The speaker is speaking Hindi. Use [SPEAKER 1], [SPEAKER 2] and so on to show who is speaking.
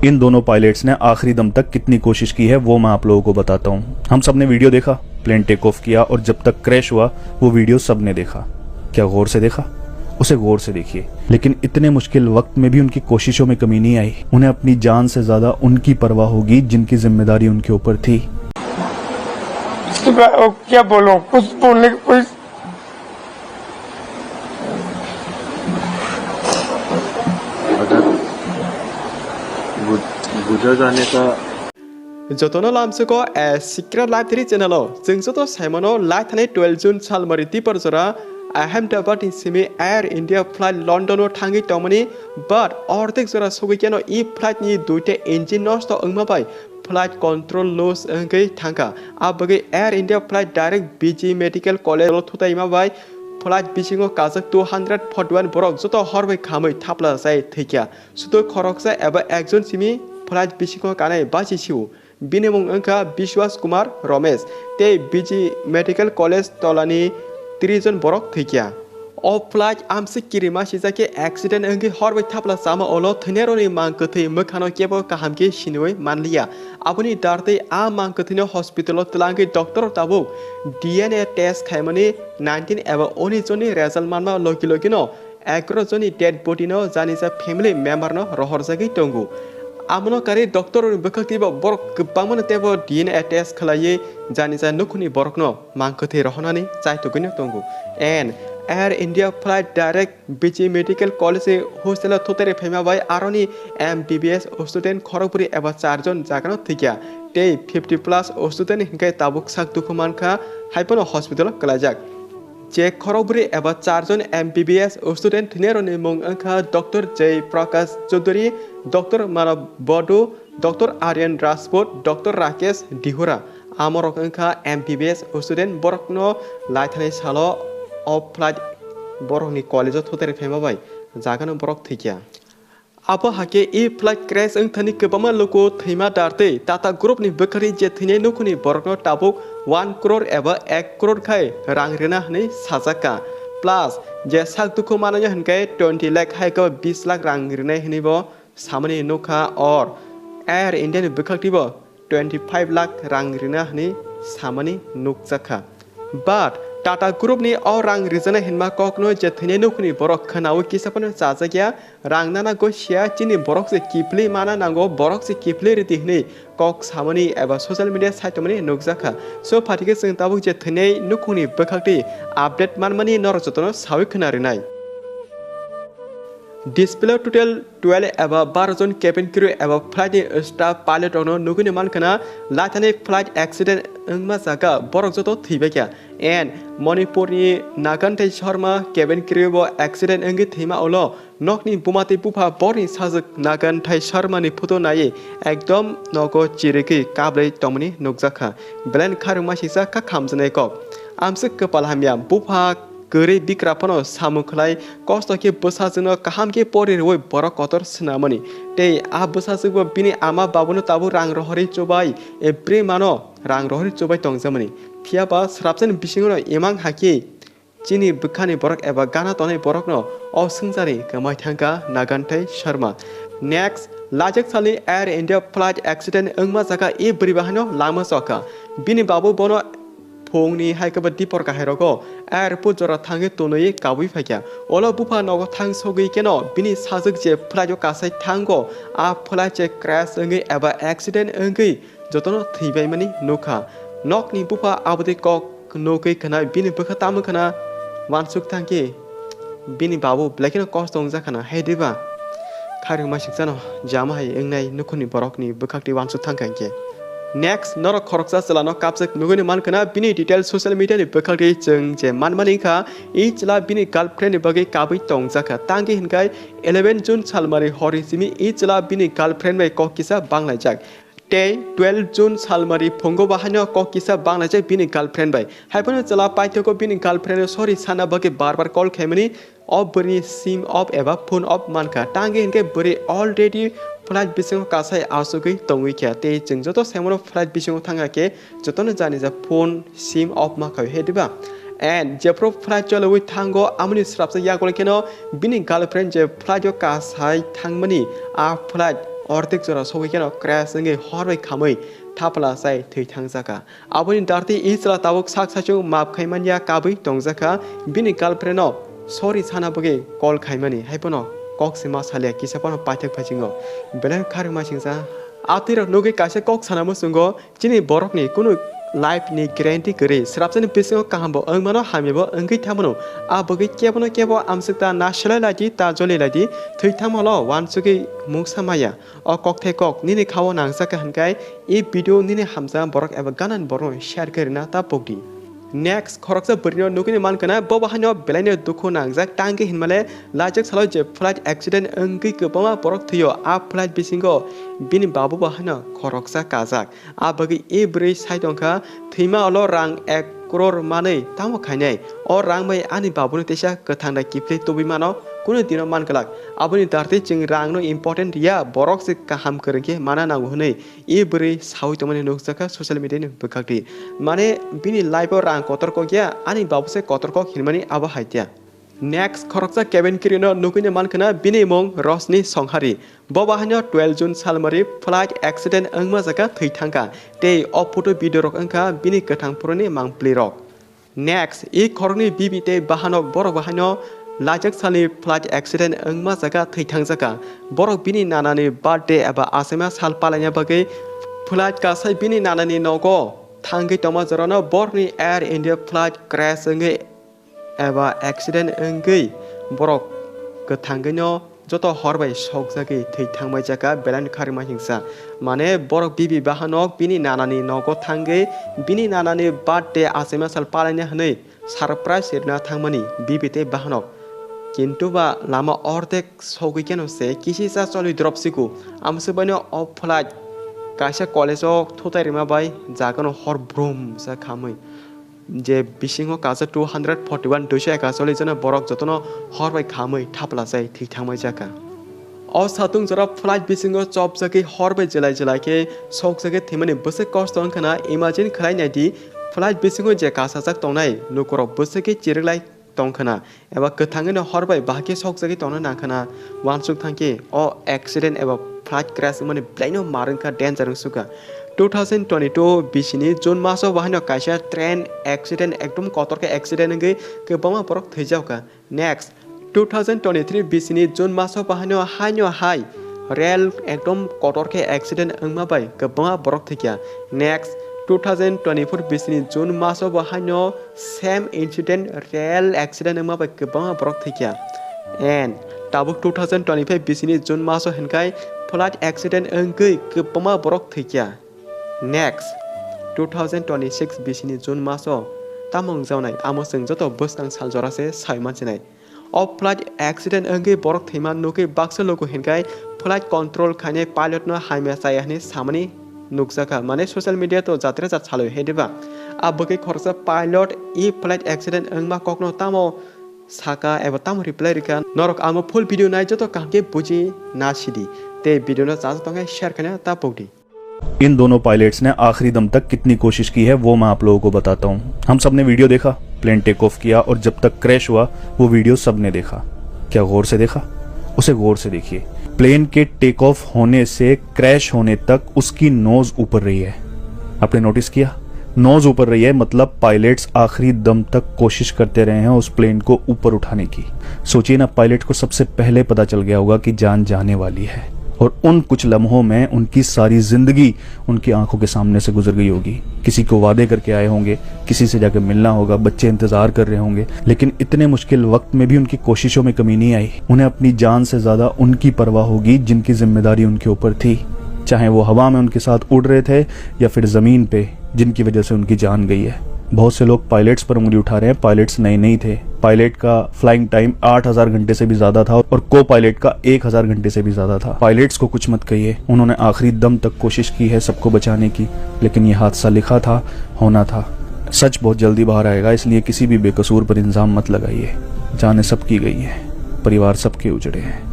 [SPEAKER 1] इन दोनों पायलट्स ने आखिरी दम तक कितनी कोशिश की है वो मैं आप लोगों को बताता हूँ। हम सब ने वीडियो देखा, प्लेन टेक ऑफ किया और जब तक क्रैश हुआ वो वीडियो सब ने देखा। क्या गौर से देखा? उसे गौर से देखिए। लेकिन इतने मुश्किल वक्त में भी उनकी कोशिशों में कमी नहीं आई। उन्हें अपनी जान से ज्यादा उनकी परवाह होगी जिनकी जिम्मेदारी उनके ऊपर थी।
[SPEAKER 2] क्या बोलूं, कुछ बोलने कोई
[SPEAKER 3] बुझा जाने का
[SPEAKER 4] Jotono lamsuko secret live 3 channel जों जतो साइमनो लाइट थाने 12 जुन सालमरि तिपर जरा Ahmedabad सिमी एयर इंडिया फ्लाइट लंडन थांगी तमनि बाट अर्धेक जरा सगैकेनो ई फ्लाइट नि दुइटे इंजिन नष्ट अंगमाबाय फ्लाइट कंट्रोल लॉस अंगै थांका आबगे air India flight direct B J medical college थुताइमाबाय फ्लाइट बिसिङो काजक 241 बरक जतो हरबै खामै थापला जाय थैक्या सुतो खरकसा एबा एकजन सिमी फ्लाइट बिसिङो कानाय बासि सिउ बिनेमुं अंका विश्वास कुमार रमेश ते बीजी मेडिकल कॉलेज तलानि 30 जन बरक थैक्या अ फ्लाइट आमसे किरिमा सिजाके एक्सीडेंट अंगे हरबै थापला सामा अलो थनेरनि मांकथै मखानो केबो काहामके सिनोय मानलिया आबुनि दारतै आ मांकथैनो हॉस्पिटल तलांगे डॉक्टर ताबु डीएनए टेस्ट खायमनि 19 एबा 19 जनि रिजल्ट मानमा लगिनो 11 जनि डेड बॉडीनो जानिजा फैमिली मेम्बरनो रहरजागै दंगु आमनो कारी डॉक्टर बखतिबो बरक गोबांमोन तेबो डीएनए टेस्ट खालायै जानिजा नुखुनि बरकनो मांकथै रहनानै चाइतुगैनो दंगु एन air India flight direct B J medical college hostel थोतेरे फैमाबाय आरोनि एमबीबीएस स्टूडेंट खरगपुरी एबा 4 जन जागानो थैक्या ते 50+ स्टूडेंट हिंकै ताबुक साक दुखुमानखा हाइपनो हॉस्पिटल कलाजाक जे खरगपुरी एबा 4 जन एमबीबीएस स्टूडेंट थनेरनि मुं अंखा डॉक्टर जय Prakash Chaudhary doctor Manav Bhadu doctor Aryan Rajput doctor Rakesh Dihora आमरक अंखा एमबीबीएस स्टूडेंट बरकनो लाइथानै सालो ऑफ फ्लाइट बरकनि कॉलेज थोतेरे फैमाबाय जागानो बरक थैक्या अब हाके ई फ्लाइट क्रैश अंथनि गोबां लोको थैमा दारतै टाटा ग्रुप नि बखरि जे थैनाय नखुनि बरकनो ताबुक 1 करोड़ एबा 1 करोड़ खाय रां रेना हनै साजाका प्लस जे साक दुखु मानय हनकै 20 लाख हायको 20 लाख रां रेनाय हनैबो सामनि नखा और एयर इंडिया नि बखतिबो 25 लाख रां रेना हनै सामनि नुकजाखा बाट टाटा ग्रुप नि अ रां रिजन हिनमा ककनो जे थैनाय नखुनि बरक खनाव किसापन चाजागिया रां नाना गसिया चिनि बरक से किफ्ले माना नांगो बरक से किफ्ले रिति हनै कक सामनि एबा सोशल मीडिया साइटमनि नुकजाखा सो फाटिके जों ताबुक जे थैनाय नखुनि बखति अपडेट मानमानि नरजतनो सावै खोनारिनाय डिस्प्ले टोटल 12 एबा 12 जन केबिन क्रू एबा फ्लाइट स्टाफ पायलट अनो नुगुनि मानखना लाथाने फ्लाइट एक्सीडेंट अंगमा जागा बरक जतो थैबायया एन मणिपुरनि Nganthoi Sharma cabin crew accident अंगि थैमा अलो नकनि बुमाते बुफा बरनि साजक नागानथै शर्मानि फटो नायै एकदम नगो चिरेकै काब्लै तमनि नुकजाखा ब्लेन खारुमा सिसा का खामजनाय कप आमसे कपाल हामिया बुफा गरे बिक्रापनो सामुखलाय कस्तो के बसाजनो काहाम के परे रोय बर कतर सनामनि ते आ बसाजगो बिनि आमा बाबुनो ताबु रां रहरि चोबाय एब्रे मानो रां रहरि चोबाय तंजमनि थियाबा स्रापसन बिसिङनो एमां हाकि चिनि बखानि बरक एबा गाना तनै बरकनो अ सुंजारि गमाय थांगा नागानथै शर्मा नेक्स्ट लाजक सालि एयर इंडिया फ्लाइट एक्सीडेंट अंगमा जागा ए बरिबाहनो लामा सका बिनि बाबु बनो फुंनि हायकबा दीपर काहेरको एयरपोर्ट जरा थांगे तोनयै काबुइ फायख्या ओला बुफा नगो थां सगै केनो बिनि साजक जे फ्लाइट कासाय थांगो आ फ्लाइट जे क्रैश अंगै एबा एक्सीडेंट अंगै जतनो थैबायमनि नुखा नकनि बुफा आबदे कक नोकै खना बिनि बखा तामखना वानसुक थांके बिनि बाबु ब्लेकेनो कस्ट जाखाना हेदिबा खारु मासिक जानो जामा हाय अंगनाय नुखुनि बरकनि बखाक्ति वानसुक थांखांके नेक्स्ट नर खरकसा चलानो कापसक नुगुनि मानखना बिनि डिटेल सोशल मीडिया नि बखाक्ति जों जे मानमानिखा ई चला बिनि गर्लफ्रेंड बगे काबै तंजाखा तांगे हिनकाय 11 जून सालमारि हरिसिमी ई चला बिनि गर्लफ्रेंड बै ककिसा बांलायजाक ते 12 जून सालमारि फंगो बाहानो ककिसा बांलायजाक बिनि गर्लफ्रेंड बै हायपनो चला पाइथको बिनि गर्लफ्रेंड सरी साना बगे बार-बार कॉल खेमनि अब बरि सिम अफ एबा फोन अफ मानखा तांगे हिनके बरि अलरेडी फ्लाइट बिसिङो कासाय आसुगै तंगैख्या ते जों जतो सेमनो फ्लाइट बिसिङो थांगाके जतनो जानि जा फोन सिम अफ माखाय हेदिबा एंड जेप्रो फ्लाइट चलवै थांगो आमनि स्रापसे यागोल केनो बिनि गर्लफ्रेंड जे फ्लाइट कासाय थांमनि आ फ्लाइट अर्धेक जरा सौहैखानो क्रेश जोंगे हरबाय खामै थापला जाय थै थांजाखा आबोनि दारति इजला ताबुक साक साचु माप खायमानिया काबै दंजाखा बिनि गार्लफ्रेन्डनो सरि सानाबगे कल खायमानि हायपनो कक्सिमा साले किसापनो पाइथक फाचिंगो बेले खारमा सिंसा आतिर नोगे कासे कक सानामो सुंगो चिनि बरकनि कुनु लाइफ नि ग्यारेंटी करे स्राबजन पिसिंगो काहामबो अंगमानो हामेबो अंगै थामनो आबगे केबो आमसुता नाशला लादि ता जले लादि थैथामलो वानसुगै मुक्सामाया अ ककथे कक निनि खावो नांसाका हनकाय ए भिडियो निनि हामजा बरक एबा गानान बरनो शेयर करना ता पगदि नेक्स्ट खरकसा बरिनो नुकिनि मानकना बबाहानो बेलायनो दुखु नांजाक टांगे हिनमाले लाजक सालो जे फ्लाइट एक्सीडेंट अंगै गोबामा बरक थयो आ फ्लाइट बिसिंगो बिनि बाबु बाहानो खरकसा काजाक आ बगै ए ब्रै साइदंखा थैमा अलो रां 1 करोड़ मानै तामो खायनाय अ रां मै आनि बाबुनि तेसा गथांदा किफ्ले तबिमानो कुनु दिनो मानकलाक आबुनि दारते चिं रांनो इम्पोर्टेंट या बरक से काहाम करके माना नांगौ हनै ए ब्रै सावि तमने नुकजाका सोशल मीडिया बखाकति माने बिनि लाइफआव रां कतरको गया आनि बाबु से कतरको हिनमानि आबा हाइतिया नेक्स्ट खरकसा केबिन किरिनो नुकिने मानकना बिनि मुं रशनि संहारि बबाहानो 12 जुन सालमारि फ्लाइट एक्सीडेंट अंगमा जाका थैथांका ते अ फटो भिडिअ रक अंका बिनि गथां पुरनि मांप्ले रक नेक्स्ट ए खरकनि बिबिते बाहानो बरक बाहानो लाजक सालनि फ्लाइट एक्सीडेंट अंगमा जाका थैथांजाका बरक बिनि नानानि बर्थडे एबा आसेमा साल पालायना बगै फ्लाइट कासाय बिनि नानानि नगो थांगै तमा जरानो बरनि एयर इंडिया फ्लाइट क्रैश अंगै एबा एक्सीडेंट अंगै बरक गथांगैनो जतो हरबाय सकजागै थैथांबाय जाका बेलान खारिमा हिंसा माने बरक बिबि बाहानक बिनि नानानि नगो थांगै बिनि नानानि बर्थडे आसेमा साल पालायना हनै सरप्राइज एरना थांमानि बिबिते बाहानक किन्तु बा लामा अर्धेक सौगैकेनो से किसिसा चलि द्रपसिकु आमसबानो अफ फ्लाइट कासे कलेजो थोतारिमा बाय जागनो हर ब्रुम जा खामै जे बिसिंहो कासे 241 241 जना बरक जतनो हरबाय खामै थापला जाय थैथांबाय जाका अ सातुं जरा फ्लाइट बिसिंहो चप जाके हरबाय जलाय जलायके सक जाके थेमानि बसे कष्ट अंखना इमेजिन खालायनायदि फ्लाइट बिसिंहो जे कासाजाक तंनाय नखराव बसेके चिरलाय तंखना एबा गथाङैनो हरबाय बाहाके सक जाके तंनो नाखना वानसुक थांके अ एक्सीडेंट एबा फ्लाइट क्रैश माने ब्लाइनो मारनका डेंजर सुका 2022 बिसिनि जुन मासो बाहायनो कायसा ट्रेन एक्सीडेंट एकदम कतरके एक्सीडेंट गै गोबां बरक थैजावका नेक्स्ट 2023 बिसिनि जुन मासो बाहायनो हायनो हाय रेल एकदम कतरके एक्सीडेंट अंगमा बाय गोबां बरक थैया नेक्स्ट 2024 बिसिनि जुन मासो बाहायनो सेम इंसिडेंट रेल एक्सीडेंट अंगमा बाय गोबां बरक थैया एंड ताबुक 2025 बिसिनि जुन मासो हनकाय फ्लाइट एक्सीडेंट अंगै गोबां बरक थैया नेक्स्ट 2026 बिसिनि जुन मासो तामंग जावनाय आमोसों जतो बसनां साल जरासे Sai मानसिनाय of flight accident अंगै Barak थैमा नुकै Baksa logo हेनकाय flight control खायने pilot न हाइमे सायाहनि सामनि नुकजाका माने सोशल मीडिया तो जात्रे जात सालो हेदेबा आ बगै खरसा पायलट ई फ्लाइट एक्सीडेंट अंगमा ककनो तामो साका एबा तामो रिप्लाई रिका नरक आमो फुल वीडियो नाय जतो काके बुझी नासिदी ते वीडियो न जाज तंगे शेयर करना ता पगडी
[SPEAKER 1] इन दोनों पायलट्स ने आखिरी दम तक कितनी कोशिश की है वो मैं आप लोगों को बताता हूँ। हम सब ने वीडियो देखा, प्लेन टेक ऑफ किया और जब तक क्रैश हुआ वो वीडियो सब ने देखा। क्या गौर से देखा? उसे गौर से देखिए। प्लेन के टेक ऑफ होने से क्रैश होने तक उसकी नोज ऊपर रही है। आपने नोटिस किया? नोज ऊपर रही है मतलब पायलट्स आखिरी दम तक कोशिश करते रहे हैं उस प्लेन को ऊपर उठाने की। सोचिए ना, पायलट को सबसे पहले पता चल गया होगा कि जान जाने वाली है और उन कुछ लम्हों में उनकी सारी जिंदगी उनकी आंखों के सामने से गुजर गई होगी। किसी को वादे करके आए होंगे, किसी से जाकर मिलना होगा, बच्चे इंतजार कर रहे होंगे, लेकिन इतने मुश्किल वक्त में भी उनकी कोशिशों में कमी नहीं आई। उन्हें अपनी जान से ज्यादा उनकी परवाह होगी जिनकी जिम्मेदारी उनके ऊपर थी, चाहे वो हवा में उनके साथ उड़ रहे थे या फिर जमीन पे जिनकी वजह से उनकी जान गई है। बहुत से लोग पायलट्स पर उंगली उठा रहे हैं। पायलट्स नए नहीं थे। पायलट का फ्लाइंग टाइम 8000 घंटे से भी ज्यादा था और को पायलट का 1000 घंटे से भी ज्यादा था। पायलट्स को कुछ मत कहिए, उन्होंने आखिरी दम तक कोशिश की है सबको बचाने की, लेकिन ये हादसा लिखा था, होना था। सच बहुत जल्दी बाहर आएगा, इसलिए किसी भी बेकसूर पर इल्जाम मत लगाइए। जाने सबकी गई है, परिवार सबके उजड़े हैं।